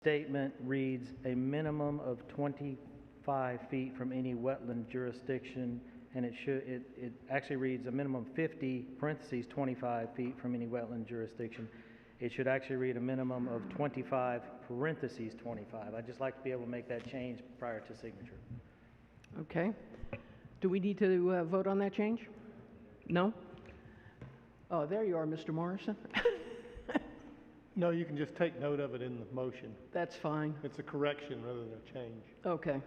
statement reads a minimum of 25 feet from any wetland jurisdiction, and it actually reads a minimum 50 parentheses 25 feet from any wetland jurisdiction. It should actually read a minimum of 25 parentheses 25. I'd just like to be able to make that change prior to signature. Okay. Do we need to vote on that change? No? Oh, there you are, Mr. Morrison. No, you can just take note of it in the motion. That's fine. It's a correction rather than a change. Okay.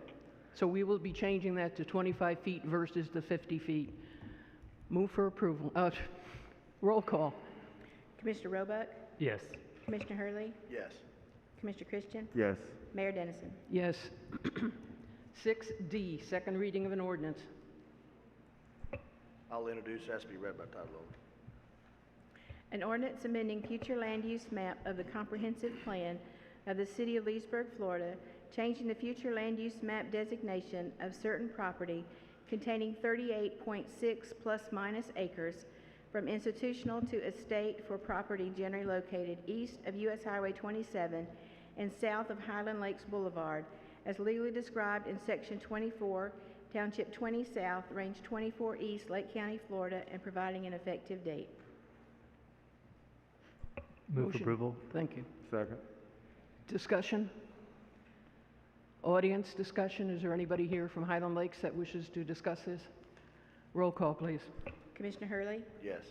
So we will be changing that to 25 feet versus the 50 feet. Move for approval. Roll call. Commissioner Roebuck, Yes. Commissioner Hurley, Yes. Commissioner Christian, Yes. Mayor Dennison. Yes. 6D, second reading of an ordinance. I'll introduce, has to be read by title only. An ordinance amending future land use map of the comprehensive plan of the City of Leesburg, Florida, changing the future land use map designation of certain property containing 38.6 plus minus acres from institutional to estate for property generally located east of U.S. Highway 27 and south of Highland Lakes Boulevard, as legally described in Section 24, Township 20 South, Range 24 East, Lake County, Florida, and providing an effective date. Move Motion. for approval. Thank you. Second. Discussion? Audience discussion? Is there anybody here from Highland Lakes that wishes to discuss this? Roll call, please. Commissioner Hurley, Yes.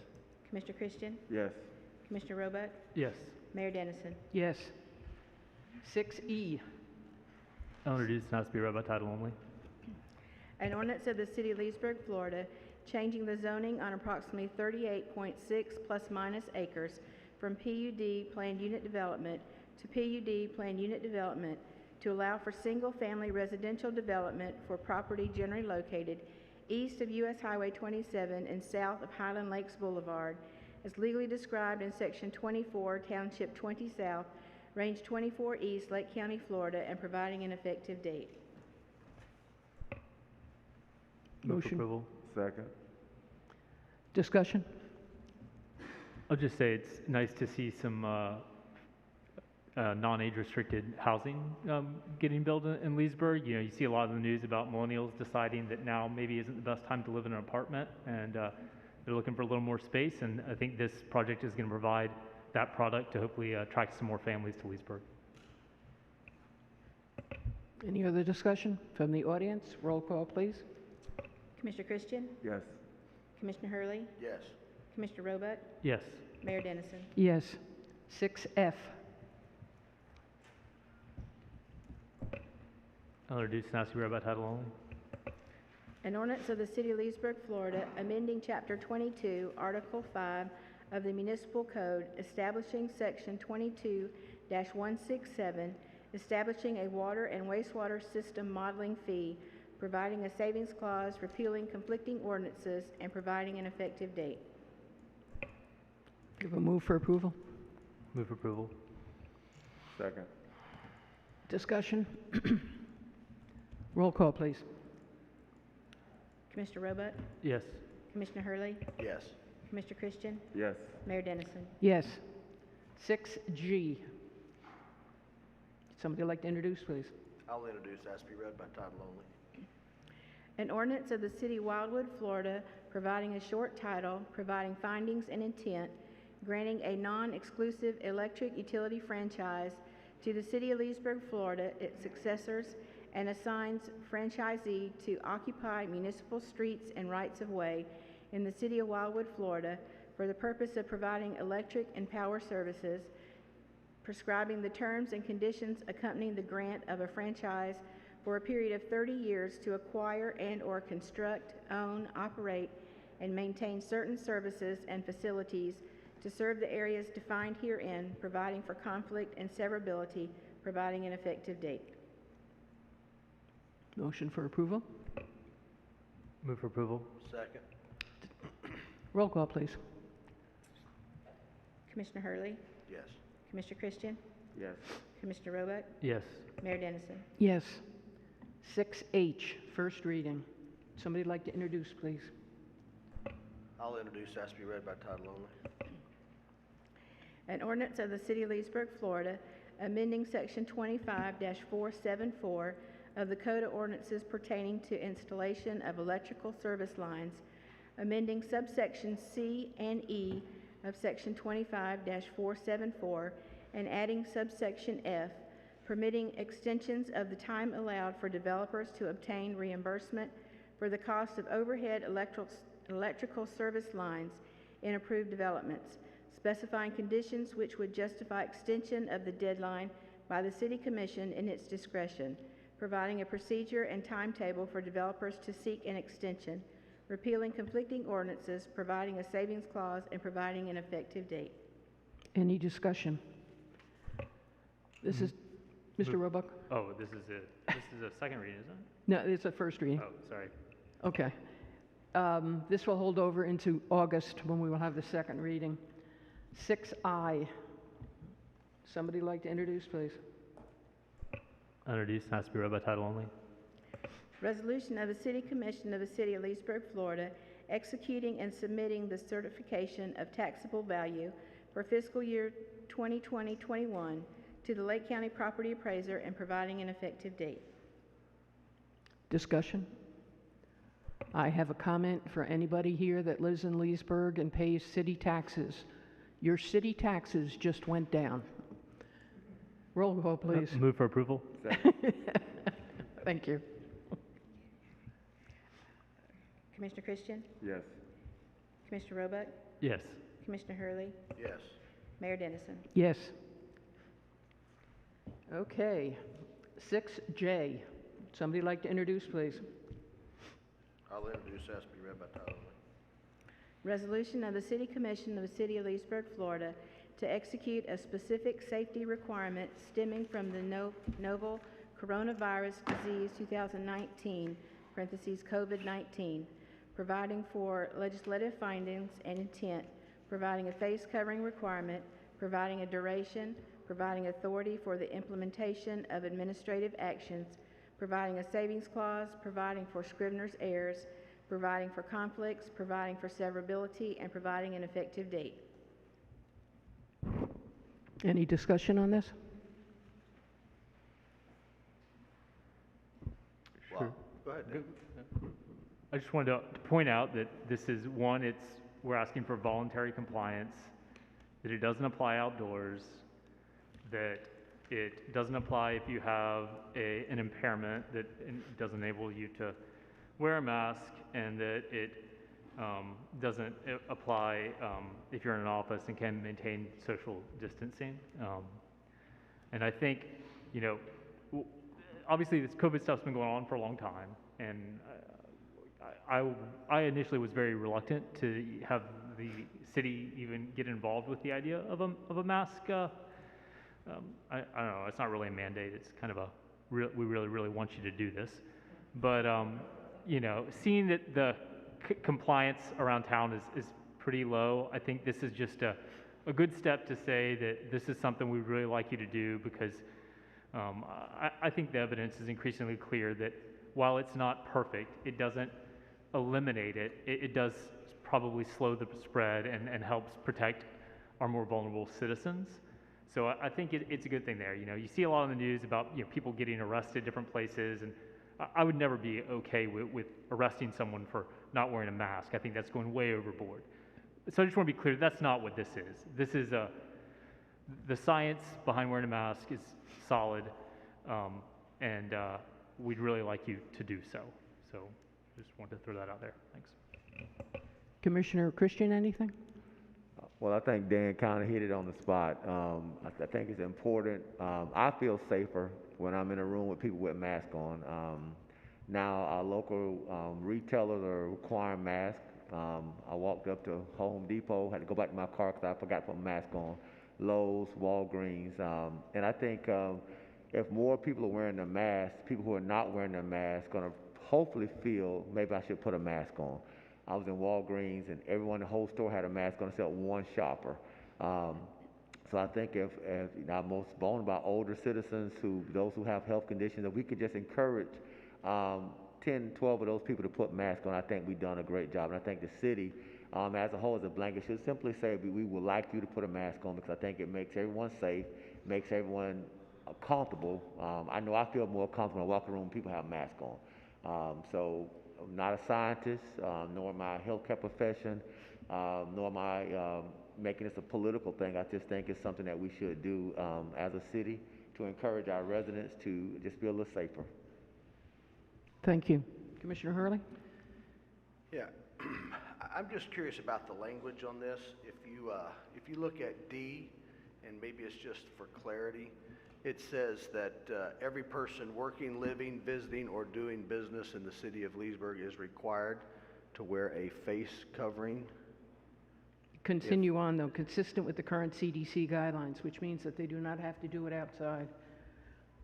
Commissioner Christian, Yes. Commissioner Roebuck, Yes. Mayor Dennison. Yes. 6E. I'll introduce and has to be read by title only. An ordinance of the City of Leesburg, Florida, changing the zoning on approximately 38.6 plus minus acres from PUD planned unit development to PUD planned unit development to allow for single-family residential development for property generally located east of U.S. Highway 27 and south of Highland Lakes Boulevard, as legally described in Section 24, Township 20 South, Range 24 East, Lake County, Florida, and providing an effective date. Move for Motion. approval. Second. Discussion? I'll just say it's nice to see some non-age restricted housing getting built in Leesburg. You know, you see a lot of the news about millennials deciding that now maybe isn't the best time to live in an apartment, and they're looking for a little more space, and I think this project is going to provide that product to hopefully attract some more families to Leesburg. Any other discussion from the audience? Roll call, please. Commissioner Christian, Yes. Commissioner Hurley, Yes. Commissioner Roebuck, Yes. Mayor Dennison. Yes. 6F. I'll introduce and ask to be read by title only. An ordinance of the City of Leesburg, Florida, amending Chapter 22, Article 5 of the Municipal Code, establishing Section 22-167, establishing a water and wastewater system modeling fee, providing a savings clause, repealing conflicting ordinances, and providing an effective date. Give a move for approval. Move for approval. Second. Discussion? Roll call, please. Commissioner Roebuck, Yes. Commissioner Hurley, Yes. Commissioner Christian, Yes. Mayor Dennison. Yes. 6G. Somebody like to introduce, please? I'll introduce, has to be read by title only. An ordinance of the City of Wildwood, Florida, providing a short title, providing findings and intent, granting a non-exclusive electric utility franchise to the City of Leesburg, Florida, its successors, and assigns franchisee to occupy municipal streets and rights-of-way in the City of Wildwood, Florida, for the purpose of providing electric and power services, prescribing the terms and conditions accompanying the grant of a franchise for a period of 30 years to acquire and/or construct, own, operate, and maintain certain services and facilities to serve the areas defined herein, providing for conflict and severability, providing an effective date. Motion for approval. Move for approval. Second. Roll call, please. Commissioner Hurley, Yes. Commissioner Christian, Yes. Commissioner Roebuck, Yes. Mayor Dennison. Yes. 6H, first reading. Somebody like to introduce, please? I'll introduce, has to be read by title only. An ordinance of the City of Leesburg, Florida, amending Section 25-474 of the Code of Ordinances pertaining to installation of electrical service lines, amending subsections C and E of Section 25-474, and adding subsection F, permitting extensions of the time allowed for developers to obtain reimbursement for the cost of overhead electrical service lines in approved developments, specifying conditions which would justify extension of the deadline by the City Commission in its discretion, providing a procedure and timetable for developers to seek an extension, repealing conflicting ordinances, providing a savings clause, and providing an effective date. Any discussion? This is, Mr. Roebuck? Oh, this is a second reading, isn't it? No, it's a first reading. Oh, sorry. Okay. This will hold over into August when we will have the second reading. 6I. Somebody like to introduce, please? Introduced, has to be read by title only. Resolution of the City Commission of the City of Leesburg, Florida, executing and submitting the certification of taxable value for fiscal year 2020-21 to the Lake County Property Appraiser and providing an effective date. Discussion? I have a comment for anybody here that lives in Leesburg and pays city taxes. Your city taxes just went down. Roll call, please. Move for approval. Thank you. Commissioner Christian? Yes. Commissioner Roebuck? Yes. Commissioner Hurley? Yes. Mayor Dennison? Yes. Okay. 6J. Somebody like to introduce, please? I'll introduce, has to be read by title only. Resolution of the City Commission of the City of Leesburg, Florida, to execute a specific safety requirement stemming from the novel coronavirus disease 2019, parentheses COVID-19, providing for legislative findings and intent, providing a face covering requirement, providing a duration, providing authority for the implementation of administrative actions, providing a savings clause, providing for scrivener's errors, providing for conflicts, providing for severability, and providing an effective date. Any discussion on this? Well, go ahead, Dan. I just wanted to point out that this is one, we're asking for voluntary compliance, that it doesn't apply outdoors, that it doesn't apply if you have an impairment that doesn't enable you to wear a mask, and that it doesn't apply if you're in an office and can maintain social distancing. And I think, obviously this COVID stuff's been going on for a long time, and I initially was very reluctant to have the city even get involved with the idea of a mask. I don't know, it's not really a mandate, it's kind of we really want you to do this. But, seeing that the compliance around town is pretty low, I think this is just a good step to say that this is something we'd really like you to do, because I think the evidence is increasingly clear that while it's not perfect, it doesn't eliminate it. It does probably slow the spread and helps protect our more vulnerable citizens. So I think it's a good thing there. You see a lot in the news about people getting arrested different places, and I would never be okay with arresting someone for not wearing a mask. I think that's going way overboard. So I just want to be clear, that's not what this is. This is the science behind wearing a mask is solid, and we'd really like you to do so. So just wanted to throw that out there. Thanks. Commissioner Christian, anything? Well, I think Dan kind of hit it on the spot. I think it's important. I feel safer when I'm in a room with people with masks on. Now our local retailers are requiring masks. I walked up to Home Depot, had to go back to my car because I forgot to put a mask on. Lowe's, Walgreens, and I think if more people are wearing their masks, people who are not wearing their masks going to hopefully feel maybe I should put a mask on. I was in Walgreens and everyone in the whole store had a mask on except one shopper. So I think if our most vulnerable older citizens, those who have health conditions, if we could just encourage 10, 12 of those people to put masks on, I think we've done a great job. And I think the city as a whole, as a blanket, should simply say, we would like you to put a mask on because I think it makes everyone safe, makes everyone comfortable. I know I feel more comfortable when I walk in a room when people have masks on. So I'm not a scientist, nor am I a healthcare profession, nor am I making this a political thing. I just think it's something that we should do as a city to encourage our residents to just be a little safer. Thank you. Commissioner Hurley? Yeah, I'm just curious about the language on this. If you look at D, and maybe it's just for clarity, it says that every person working, living, visiting, or doing business in the city of Leesburg is required to wear a face covering. Continue on, though, consistent with the current CDC guidelines, which means that they do not have to do it outside.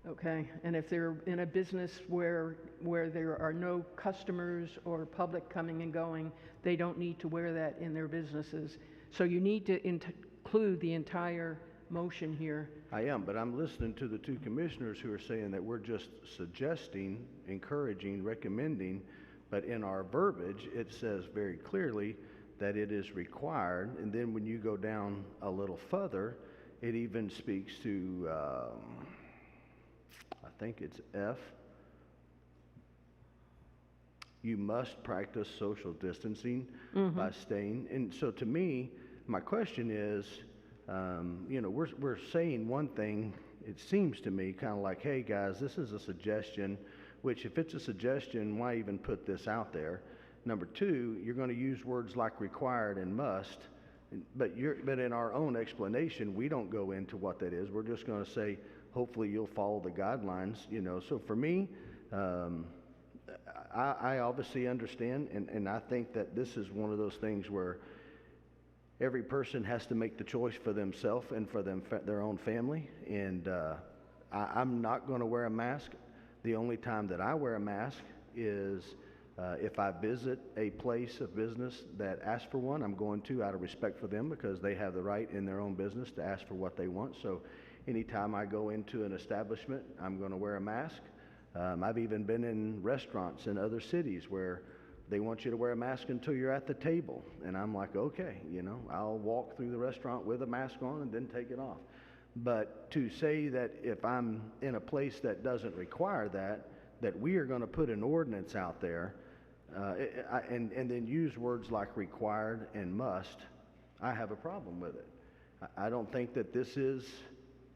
Okay, and if they're in a business where there are no customers or public coming and going, they don't need to wear that in their businesses. So you need to include the entire motion here. I am, but I'm listening to the two commissioners who are saying that we're just suggesting, encouraging, recommending, but in our verbiage, it says very clearly that it is required. And then when you go down a little further, it even speaks to, I think it's F, you must practice social distancing by staying. And so to me, my question is, we're saying one thing, it seems to me, kind of like, hey guys, this is a suggestion, which if it's a suggestion, why even put this out there? Number two, you're going to use words like required and must, but in our own explanation, we don't go into what that is. We're just going to say, hopefully you'll follow the guidelines, So for me, I obviously understand, and I think that this is one of those things where every person has to make the choice for themselves and for their own family. And I'm not going to wear a mask. The only time that I wear a mask is if I visit a place of business that asks for one. I'm going to out of respect for them because they have the right in their own business to ask for what they want. So anytime I go into an establishment, I'm going to wear a mask. I've even been in restaurants in other cities where they want you to wear a mask until you're at the table. And I'm like, okay, I'll walk through the restaurant with a mask on and then take it off. But to say that if I'm in a place that doesn't require that we are going to put an ordinance out there and then use words like required and must, I have a problem with it. I don't think that this is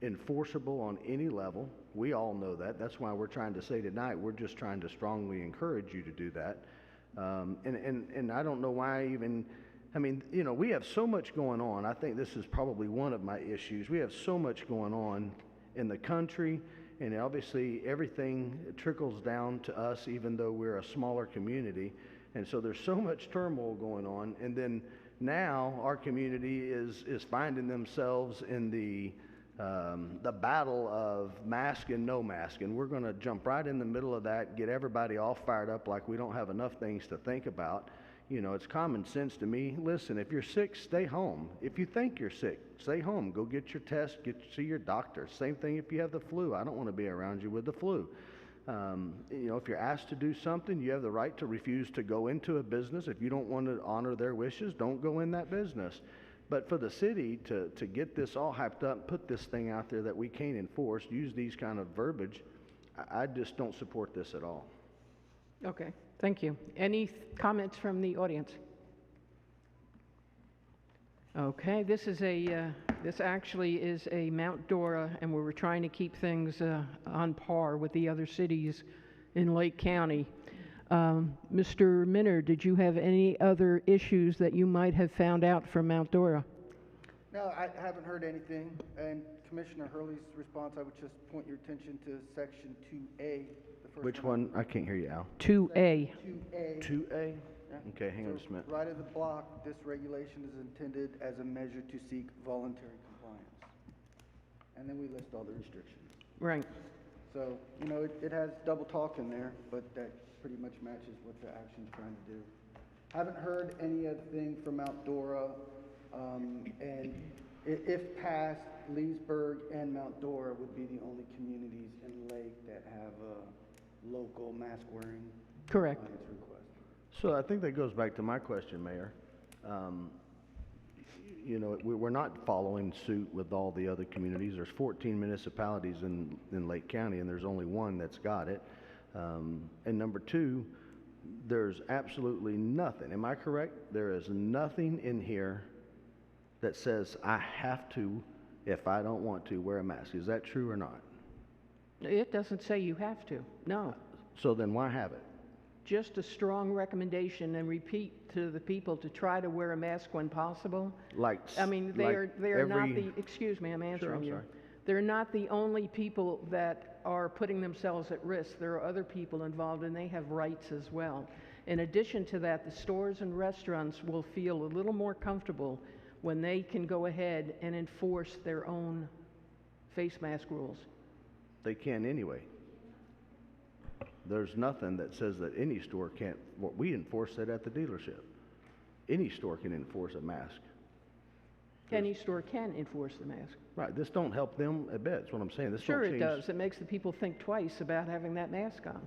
enforceable on any level. We all know that. That's why we're trying to say tonight, we're just trying to strongly encourage you to do that. And I don't know why we have so much going on. I think this is probably one of my issues. We have so much going on in the country, and obviously everything trickles down to us, even though we're a smaller community. And so there's so much turmoil going on. And then now our community is finding themselves in the battle of mask and no mask, and we're going to jump right in the middle of that, get everybody all fired up like we don't have enough things to think about. It's common sense to me. Listen, if you're sick, stay home. If you think you're sick, stay home. Go get your test, see your doctor. Same thing if you have the flu. I don't want to be around you with the flu. If you're asked to do something, you have the right to refuse to go into a business. If you don't want to honor their wishes, don't go in that business. But for the city to get this all hyped up, put this thing out there that we can't enforce, use these kind of verbiage, I just don't support this at all. Okay, thank you. Any comments from the audience? Okay, this actually is a Mount Dora, and we were trying to keep things on par with the other cities in Lake County. Mr. Minner, did you have any other issues that you might have found out from Mount Dora? No, I haven't heard anything. And Commissioner Hurley's response, I would just point your attention to Section 2A. The first Which one? I can't hear you, Al. 2A. 2A. 2A? Yeah. Okay, hang on just a minute. Right at the block, this regulation is intended as a measure to seek voluntary compliance. And then we list all the restrictions. Right. So, it has double talk in there, but that pretty much matches what the action's trying to do. Haven't heard any other thing from Mount Dora, and if passed, Leesburg and Mount Dora would be the only communities in Lake that have a local mask wearing Correct. compliance request. So I think that goes back to my question, Mayor. um, you know, we're not following suit with all the other communities. There's 14 municipalities in Lake County, and there's only one that's got it. And number two, there's absolutely nothing, am I correct? There is nothing in here that says I have to, if I don't want to, wear a mask. Is that true or not? It doesn't say you have to, no. So then why have it? Just a strong recommendation, and repeat to the people to try to wear a mask when possible. Like, I mean, they like are not every- the, excuse me, I'm answering I'm you. sorry. They're not the only people that are putting themselves at risk. There are other people involved, and they have rights as well. In addition to that, the stores and restaurants will feel a little more comfortable when they can go ahead and enforce their own face mask rules. They can anyway. There's nothing that says that any store can't, well, we enforce that at the dealership. Any store can enforce a mask. Any store can enforce the mask. Right, this don't help them a bit, that's what I'm saying. This Sure don't it change. does. It makes the people think twice about having that mask on.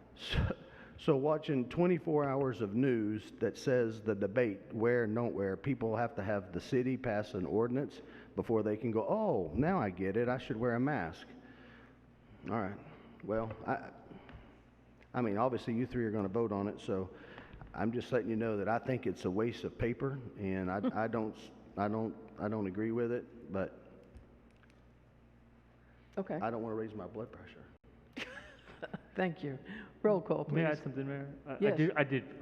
So watching 24 hours of news that says the debate, wear and don't wear, people have to have the city pass an ordinance before they can go, oh, now I get it, I should wear a mask. All right, well, I mean, obviously you three are gonna vote on it, so I'm just letting you know that I think it's a waste of paper, and I don't agree with it, but Okay, I don't wanna raise my blood pressure. thank you. Roll call, please. May I add something, Mayor? Yes.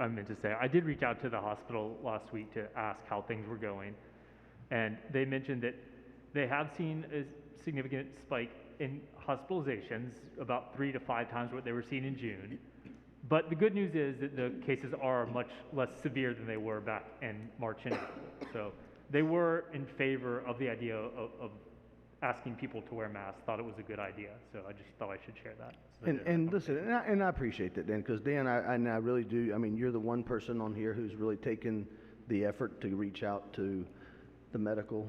I meant to say, I did reach out to the hospital last week to ask how things were going. And they mentioned that they have seen a significant spike in hospitalizations, about 3 to 5 times what they were seeing in June. But the good news is that the cases are much less severe than they were back in March and April. So they were in favor of the idea of asking people to wear masks, thought it was a good idea. So I just thought I should share that. So And listen, and I appreciate that, Dan, because Dan, I really do, I mean, you're the one person on here who's really taken the effort to reach out to the medical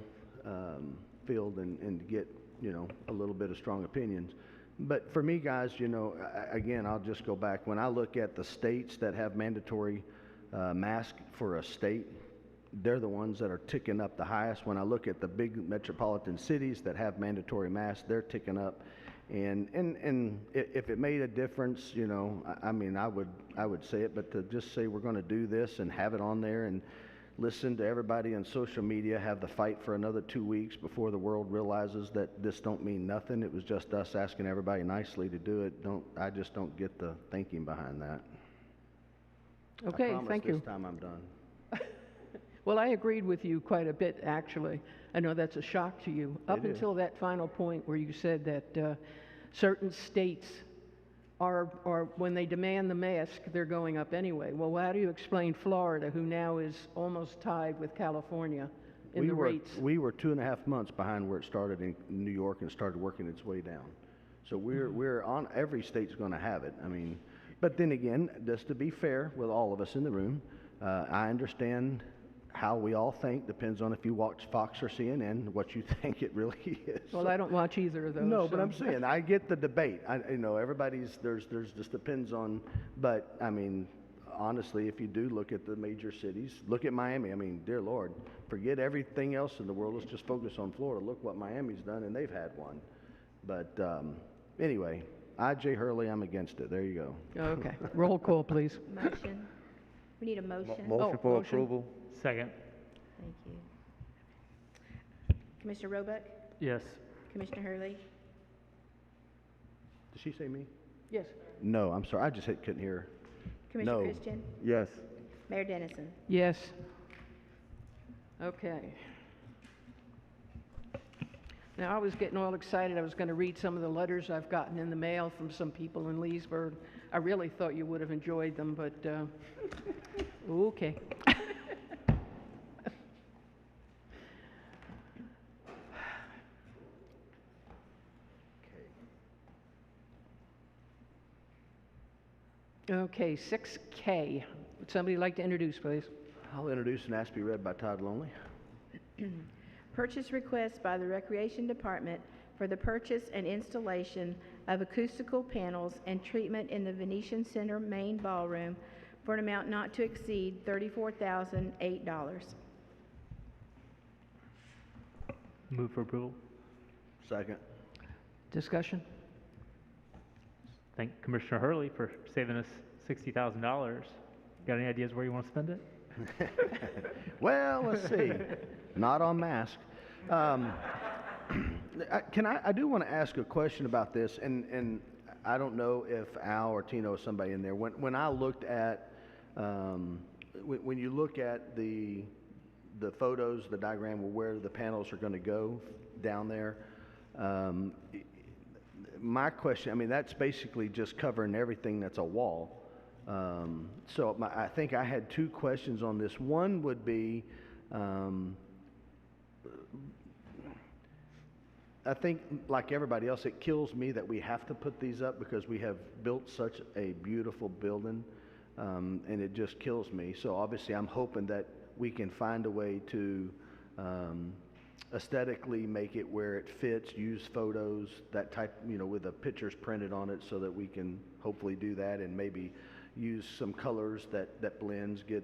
field and get, you know, a little bit of strong opinions. But for me, guys, you know, again, I'll just go back. When I look at the states that have mandatory mask for a state, they're the ones that are ticking up the highest. When I look at the big metropolitan cities that have mandatory masks, they're ticking up. And if it made a difference, you know, I mean, I would say it, but to just say we're going to do this and have it on there and listen to everybody on social media, have the fight for another 2 weeks before the world realizes that this don't mean nothing. It was just us asking everybody nicely to do it. I just don't get the thinking behind that. Okay, I promise thank you. this time I'm done. Well, I agreed with you quite a bit, actually. I know that's a shock to you. Up It is. until that final point where you said that certain states are, when they demand the mask, they're going up anyway. Well, how do you explain Florida, who now is almost tied with California in the rates? We were 2.5 months behind where it started in New York and started working its way down. So we're on, every state's going to have it. I mean, but then again, just to be fair with all of us in the room, I understand how we all think, depends on if you watch Fox or CNN, what you think it really is. Well, I don't watch either of those. No, but so- I'm saying, I get the debate. You know, everybody's, there's just depends on, but I mean, honestly, if you do look at the major cities, look at Miami. I mean, dear Lord, forget everything else in the world. Let's just focus on Florida. Look what Miami's done, and they've had one. But anyway, I.J. Hurley, I'm against it. There you go. Okay, roll call, please. Motion. We need a motion. Motion for motion. approval? Second, Thank you. Commissioner Roebuck, yes. Commissioner Hurley, Did she say me? Yes. No, I'm sorry. I just couldn't hear. Commissioner No. Christian, Yes. Mayor Dennison. Yes. Okay. Now, I was getting all excited. I was going to read some of the letters I've gotten in the mail from some people in Leesburg. I really thought you would have enjoyed them, but okay. Okay, 6K. Would somebody like to introduce, please? I'll introduce and ask to be read by Todd Lonely. Purchase request by the Recreation Department for the purchase and installation of acoustical panels and treatment in the Venetian Center main ballroom for an amount not to exceed $34,008. Move for approval. Second. Discussion? Thank Commissioner Hurley for saving us $60,000. Got any ideas where you want to spend it? Well, let's see. Not on mask. I do want to ask a question about this, and I don't know if Al or Tino or somebody in there, when I looked at, when you look at the photos, the diagram of where the panels are going to go down there, my question, I mean, that's basically just covering everything that's a wall. So I think I had two questions on this. One would be, I think like everybody else, it kills me that we have to put these up because we have built such a beautiful building, and it just kills me. So obviously I'm hoping that we can find a way to aesthetically make it where it fits, use photos, that type, with the pictures printed on it, so that we can hopefully do that, and maybe use some colors that blends, get,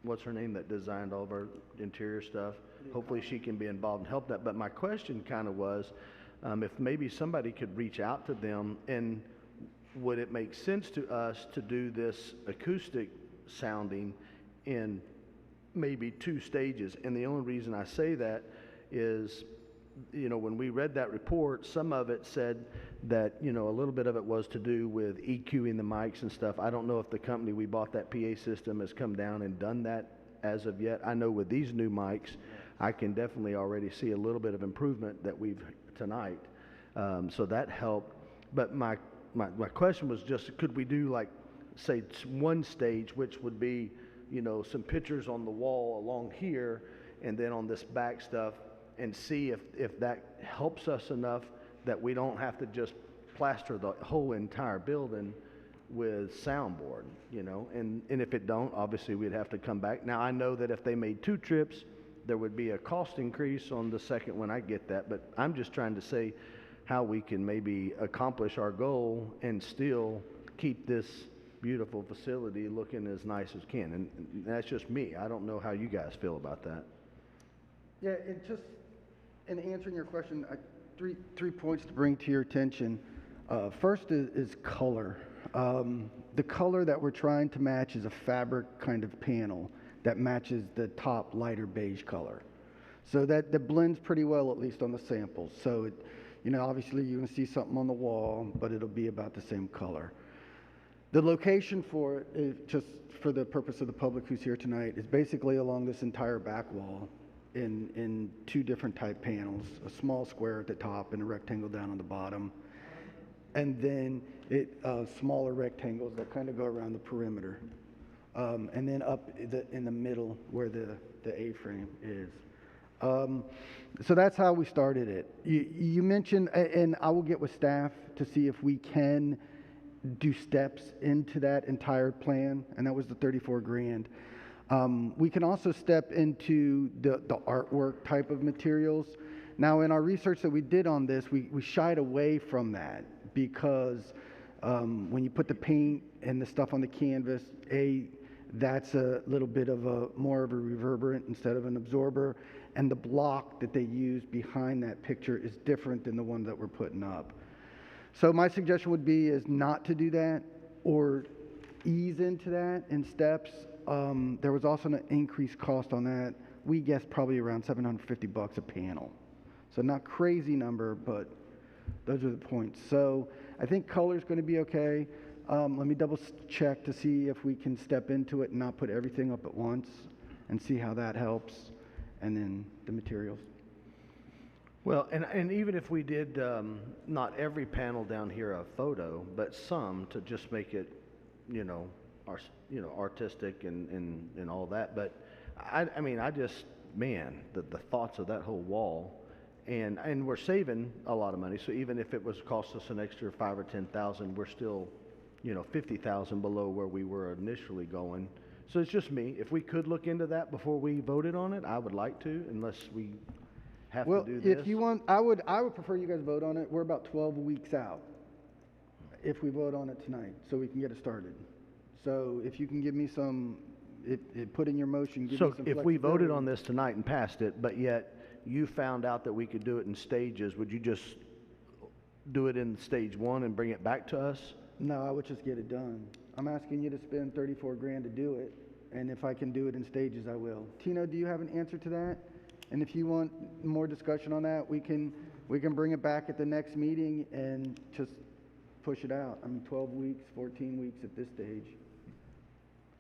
what's her name that designed all of our interior stuff? Hopefully she can be involved and help that. But my question kind of was, if maybe somebody could reach out to them, and would it make sense to us to do this acoustic sounding in maybe 2 stages? And the only reason I say that is, when we read that report, some of it said that, a little bit of it was to do with EQing the mics and stuff. I don't know if the company we bought that PA system has come down and done that as of yet. I know with these new mics, I can definitely already see a little bit of improvement that we've tonight. So that helped. But my question was just, could we do like, say, 1 stage, which would be, some pictures on the wall along here, and then on this back stuff, and see if that helps us enough that we don't have to just plaster the whole entire building with soundboard, and if it don't, obviously we'd have to come back. Now, I know that if they made 2 trips, there would be a cost increase on the second one. I get that, but I'm just trying to say how we can maybe accomplish our goal and still keep this beautiful facility looking as nice as can. And that's just me. I don't know how you guys feel about that. Yeah, it just, in answering your question, three points to bring to your attention. First is color. The color that we're trying to match is a fabric kind of panel that matches the top lighter beige color. So that blends pretty well, at least on the samples. So, obviously you're going to see something on the wall, but it'll be about the same color. The location for it, is just for the purpose of the public who's here tonight, is basically along this entire back wall in 2 different type panels, a small square at the top and a rectangle down on the bottom. And then smaller rectangles that kind of go around the perimeter. And then up in the middle where the A-frame is. So that's how we started it. You mentioned, and I will get with staff to see if we can do steps into that entire plan, and that was the 34 grand. We can also step into the artwork type of materials. Now, in our research that we did on this, we shied away from that because when you put the paint and the stuff on the canvas, that's a little bit of more of a reverberant instead of an absorber, and the block that they use behind that picture is different than the one that we're putting up. So my suggestion would be is not to do that, or ease into that in steps. There was also an increased cost on that. We guessed probably around $750 a panel. So not crazy number, but those are the points. So I think color's going to be okay. Let me double check to see if we can step into it and not put everything up at once and see how that helps. And then the materials. Well, and even if we did not every panel down here a photo, but some to just make it, artistic and all that. But I mean, the thoughts of that whole wall, and we're saving a lot of money. So even if it was cost us an extra $5,000 or $10,000, we're still, $50,000 below where we were initially going. So it's just me. If we could look into that before we voted on it, I would like to, unless we have to do this. Well, if you want, I would prefer you guys vote on it. We're about 12 weeks out if we vote on it tonight, so we can get it started. So if you can give me some, put in your motion, give me some So if we voted flexibility. on this tonight and passed it, but yet you found out that we could do it in stages, would you just do it in stage one and bring it back to us? No, I would just get it done. I'm asking you to spend 34 grand to do it, and if I can do it in stages, I will. Tino, do you have an answer to that? And if you want more discussion on that, we can bring it back at the next meeting and just push it out. I mean, 12 weeks, 14 weeks at this stage.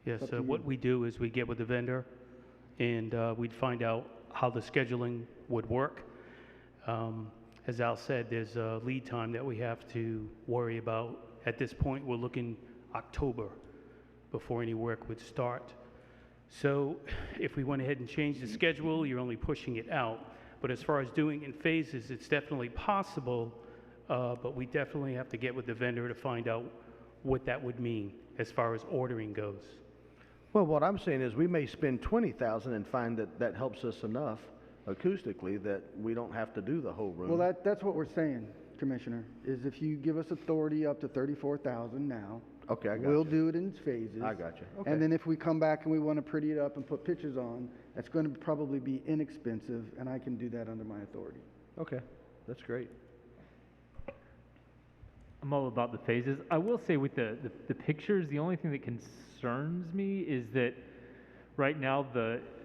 Yes, Up to what you. we do is we get with the vendor and we'd find out how the scheduling would work. As Al said, there's a lead time that we have to worry about. At this point, we're looking October before any work would start. So if we went ahead and changed the schedule, you're only pushing it out. But as far as doing in phases, it's definitely possible, but we definitely have to get with the vendor to find out what that would mean as far as ordering goes. Well, what I'm saying is we may spend 20,000 and find that that helps us enough acoustically that we don't have to do the whole room. Well, that's what we're saying, Commissioner, is if you give us authority up to 34,000 now, Okay, I got we'll you. do it in phases. I got you. Okay. And then if we come back and we want to pretty it up and put pictures on, that's going to probably be inexpensive, and I can do that under my authority. Okay, that's great. I'm all about the phases. I will say with the pictures, the only thing that concerns me is that right now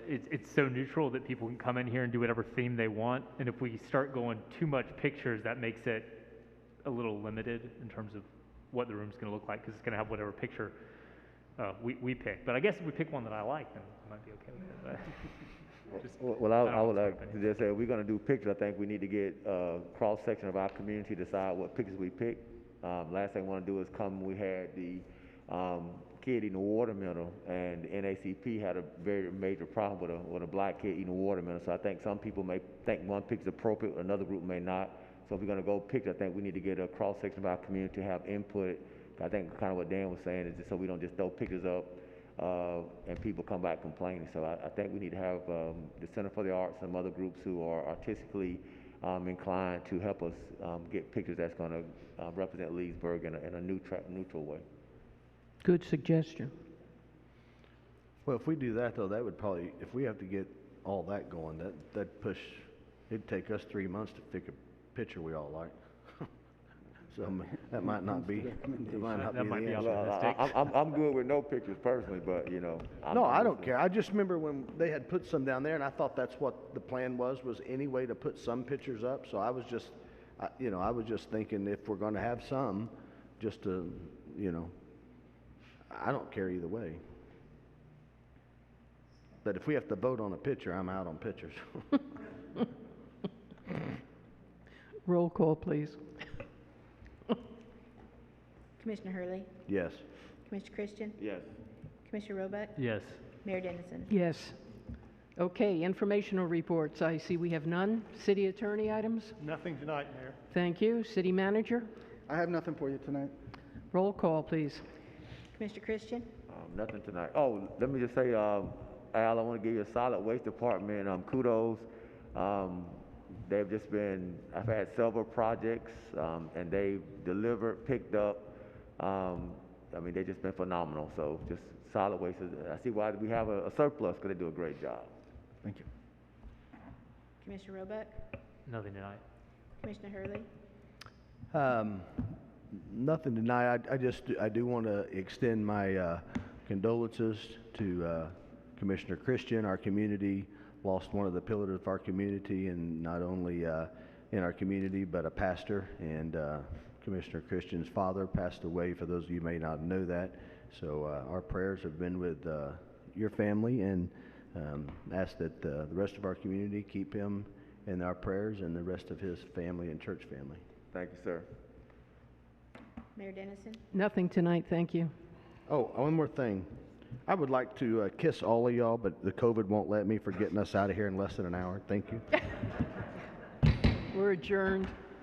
it's so neutral that people can come in here and do whatever theme they want. And if we start going too much pictures, that makes it a little limited in terms of what the room's going to look like, because it's going to have whatever picture we pick. But I guess if we pick one that I like, then I might be okay with it. But just, Well, I I don't know would what's like happening. to just say, if we're gonna do pictures, I think we need to get a cross-section of our community, decide what pictures we pick. Last thing I wanna do is come, we had the, kid eating a watermelon, and the NACP had a very major problem with a black kid eating a watermelon. So I think some people may think one picture's appropriate, another group may not. So if we're gonna go picture, I think we need to get a cross-section of our community to have input. I think kind of what Dan was saying is just so we don't just throw pictures up, and people come back complaining. So I think we need to have the Center for the Arts and some other groups who are artistically inclined to help us get pictures that's going to represent Leesburg in a neutral way. Good suggestion. Well, if we do that though, that would probably, if we have to get all that going, that'd push, it'd take us 3 months to pick a picture we all like. So that might not be, That might the be answer. optimistic. I'm good with no pictures personally, but you know. No, I don't care. I just remember when they had put some down there, and I thought that's what the plan was any way to put some pictures up. So I was just, I was just thinking if we're going to have some, just to, I don't care either way. But if we have to vote on a picture, I'm out on pictures. Roll call, please. Commissioner Hurley, Yes. Commissioner Christian, Yes. Commissioner Roebuck, Yes. Mayor Dennison. Yes. Okay, informational reports. I see we have none. City attorney items? Nothing tonight, Mayor. Thank you. City manager? I have nothing for you tonight. Roll call, please. Commissioner Christian, Nothing tonight. Oh, let me just say, Al, I want to give you a solid waste department kudos. They've just been, I've had several projects, and they've delivered, picked up. They've just been phenomenal. So just solid waste. I see why we have a surplus, because they do a great job. Thank you. Commissioner Roebuck, Nothing tonight. Commissioner Hurley, Nothing tonight. I do want to extend my condolences to Commissioner Christian. Our community lost one of the pillars of our community, and not only in our community, but a pastor. And Commissioner Christian's father passed away, for those of you who may not know that. So our prayers have been with your family, and ask that the rest of our community keep him in our prayers, and the rest of his family and church family. Thank you, sir. Mayor Dennison. Nothing tonight, thank you. Oh, one more thing. I would like to kiss all of y'all, but the COVID won't let me, for getting us out of here in less than an hour. Thank you. We're adjourned.